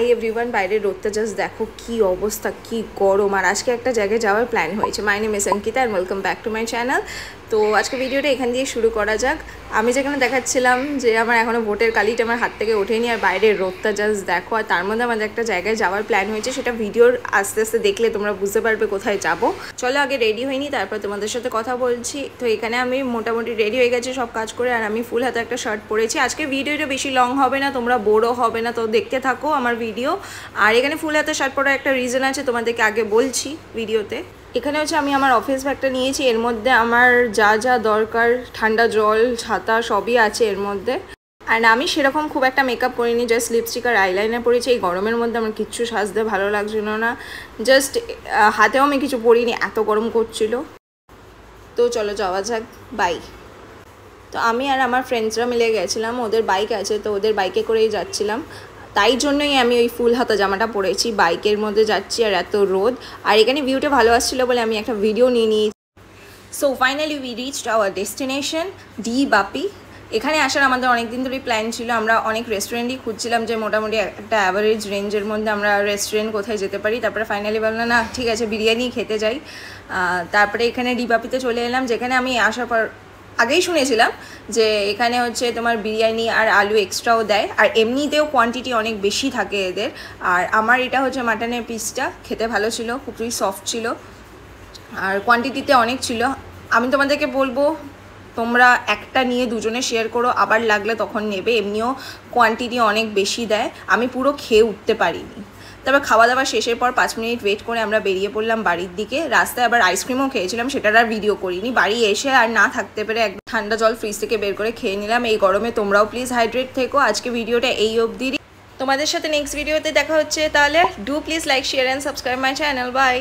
Hi everyone, বাইরের রোদটা just দেখো কি অবস্থা, কি গরম। আর আজকে একটা জায়গায় যাওয়ার প্ল্যান হয়েছে। My name is Ankita and welcome back to my channel. তো আজকে ভিডিওটা এখান দিয়ে শুরু করা যাক। আমি যেখানে দেখাচ্ছিলাম যে আমার এখনও ভোটের কালিটা আমার হাত থেকে ওঠেনি, আর বাইরের রোদটা জাস্ট দেখো। আর তার মধ্যে আমাদের একটা জায়গায় যাওয়ার প্ল্যান হয়েছে, সেটা ভিডিওর আস্তে আস্তে দেখলে তোমরা বুঝতে পারবে কোথায় যাব। চলো আগে রেডি হইনি, তারপর তোমাদের সাথে কথা বলছি। তো এখানে আমি মোটামুটি রেডি হয়ে গেছি সব কাজ করে, আর আমি ফুল হাতে একটা শার্ট পরেছি। আজকে ভিডিওটা বেশি লং হবে না, তোমরা বোরও হবে না, তো দেখতে থাকো আমার ভিডিও। আর এখানে ফুল হাতে শার্ট পরার একটা রিজন আছে, তোমাদেরকে আগে বলছি ভিডিওতে। এখানে হচ্ছে আমি আমার অফিস ব্যাগটা নিয়েছি, এর মধ্যে আমার যা যা দরকার, ঠান্ডা জল, ছাতা সবই আছে এর মধ্যে। অ্যান্ড আমি সেরকম খুব একটা মেকআপ করিনি, জাস্ট লিপস্টিক আর আইলাইনার পরেছি। এই গরমের মধ্যে আমার কিচ্ছু সাজতে ভালো লাগছিল না, জাস্ট হাতেও আমি কিছু পরিনি, এত গরম করছিল। তো চলো যাওয়া যাক, বাই। তো আমি আর আমার ফ্রেন্ডসরা মিলে গেছিলাম, ওদের বাইক আছে, তো ওদের বাইকে করেই যাচ্ছিলাম। তাই জন্যই আমি ওই ফুল হাতা জামাটা পরেছি, বাইকের মধ্যে যাচ্ছি আর এত রোদ। আর এখানে ভিউটা ভালো আসছিলো বলে আমি একটা ভিডিও নিয়ে নিয়েছি। So finally we reached our destination, ডি বাপি। এখানে আসার আমাদের অনেক দিন ধরেই প্ল্যান ছিল। আমরা অনেক রেস্টুরেন্টই খুঁজছিলাম যে মোটামুটি একটা অ্যাভারেজ রেঞ্জের মধ্যে আমরা রেস্টুরেন্ট কোথায় যেতে পারি। তারপরে ফাইনালি বললাম না ঠিক আছে, বিরিয়ানি খেতে যাই। তারপরে এখানে ডি বাপিতে চলে এলাম, যেখানে আমি আসার পর আগেই শুনেছিলাম যে এখানে হচ্ছে তোমার বিরিয়ানি আর আলু এক্সট্রাও দেয়, আর এমনিতেও কোয়ান্টিটি অনেক বেশি থাকে এদের। আর আমার এটা হচ্ছে মাটনের পিসটা, খেতে ভালো ছিল, খুবই সফট ছিল, আর কোয়ান্টিটিতে অনেক ছিল। আমি তোমাদেরকে বলবো তোমরা একটা নিয়ে দুজনে শেয়ার করো, আবার লাগলে তখন নেবে, এমনিও কোয়ান্টিটি অনেক বেশি দেয়। আমি পুরো খেয়ে উঠতে পারিনি। তারপর খাওয়া দাওয়া শেষের পর 5 মিনিট ওয়েট করে আমরা বেরিয়ে পড়লাম বাড়ির দিকে। রাস্তায় আবার আইসক্রিমও খেয়েছিলাম, সেটার আর ভিডিও করিনি। বাড়ি এসে আর না থাকতে পেরে এক ঠান্ডা জল ফ্রিজ থেকে বের করে খেয়ে নিলাম। এই গরমে তোমরাও প্লিজ হাইড্রেট থেকো। আজকে ভিডিওটা এই অবধি, তোমাদের সাথে নেক্সট ভিডিওতে দেখা হচ্ছে। তাহলে do please like, share and subscribe my channel. By.